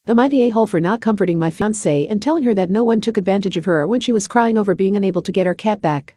Am I the a-hole for not comforting my fiancée and telling her that no one took advantage of her when she was crying over being unable to get her cat back?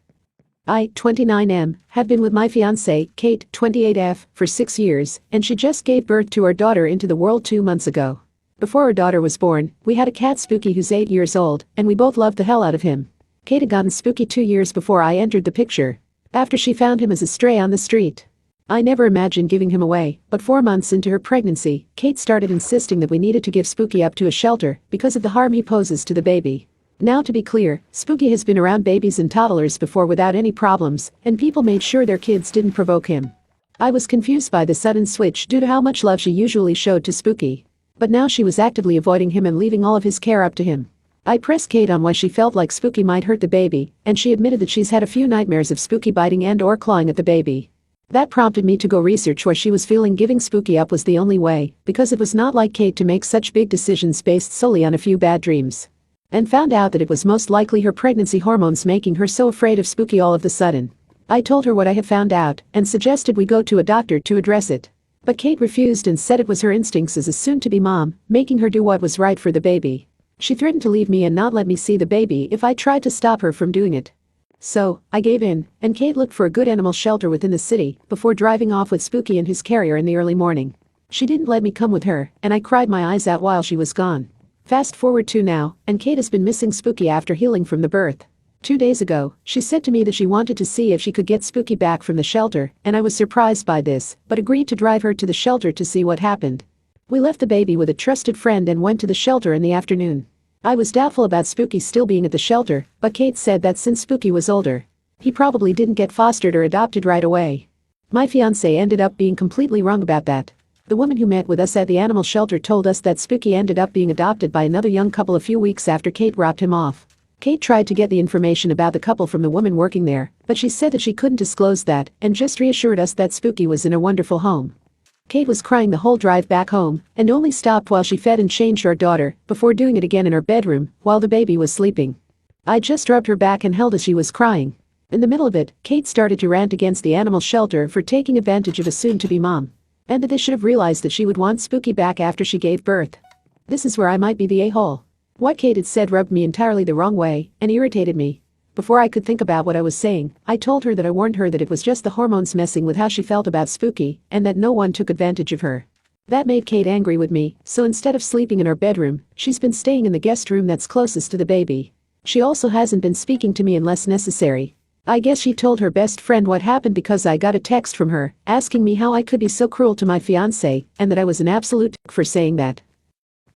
I, 29M, have been with my fiancée, Kate, 28F, for 6 years, and she just gave birth to our daughter into the world 2 months ago. Before our daughter was born, we had a cat Spooky who's 8 years old, and we both loved the hell out of him. Kate had gotten Spooky 2 years before I entered the picture, after she found him as a stray on the street. I never imagined giving him away, but 4 months into her pregnancy, Kate started insisting that we needed to give Spooky up to a shelter because of the harm he poses to the baby. Now to be clear, Spooky has been around babies and toddlers before without any problems, and people made sure their kids didn't provoke him. I was confused by the sudden switch due to how much love she usually showed to Spooky. But now she was actively avoiding him and leaving all of his care up to him. I pressed Kate on why she felt like Spooky might hurt the baby, and she admitted that she's had a few nightmares of Spooky biting and/or clawing at the baby. That prompted me to go research why she was feeling giving Spooky up was the only way, because it was not like Kate to make such big decisions based solely on a few bad dreams. And found out that it was most likely her pregnancy hormones making her so afraid of Spooky all of a sudden. I told her what I had found out and suggested we go to a doctor to address it. But Kate refused and said it was her instincts as a soon-to-be mom, making her do what was right for the baby. She threatened to leave me and not let me see the baby if I tried to stop her from doing it. So, I gave in, and Kate looked for a good animal shelter within the city before driving off with Spooky and his carrier in the early morning. She didn't let me come with her, and I cried my eyes out while she was gone. Fast forward to now, and Kate has been missing Spooky after healing from the birth. 2 days ago, she said to me that she wanted to see if she could get Spooky back from the shelter, and I was surprised by this, but agreed to drive her to the shelter to see what happened. We left the baby with a trusted friend and went to the shelter in the afternoon. I was doubtful about Spooky still being at the shelter, but Kate said that since Spooky was older, he probably didn't get fostered or adopted right away. My fiancé ended up being completely wrong about that. The woman who met with us at the animal shelter told us that Spooky ended up being adopted by another young couple a few weeks after Kate dropped him off. Kate tried to get the information about the couple from the woman working there, but she said that she couldn't disclose that and just reassured us that Spooky was in a wonderful home. Kate was crying the whole drive back home and only stopped while she fed and changed our daughter before doing it again in her bedroom while the baby was sleeping. I just rubbed her back and held as she was crying. In the middle of it, Kate started to rant against the animal shelter for taking advantage of a soon-to-be mom, and that they should have realized that she would want Spooky back after she gave birth. This is where I might be the a-hole. What Kate had said rubbed me entirely the wrong way and irritated me. Before I could think about what I was saying, I told her that I warned her that it was just the hormones messing with how she felt about Spooky and that no one took advantage of her. That made Kate angry with me, so instead of sleeping in her bedroom, she's been staying in the guest room that's closest to the baby. She also hasn't been speaking to me unless necessary. I guess she told her best friend what happened because I got a text from her asking me how I could be so cruel to my fiancé and that I was an absolute for saying that.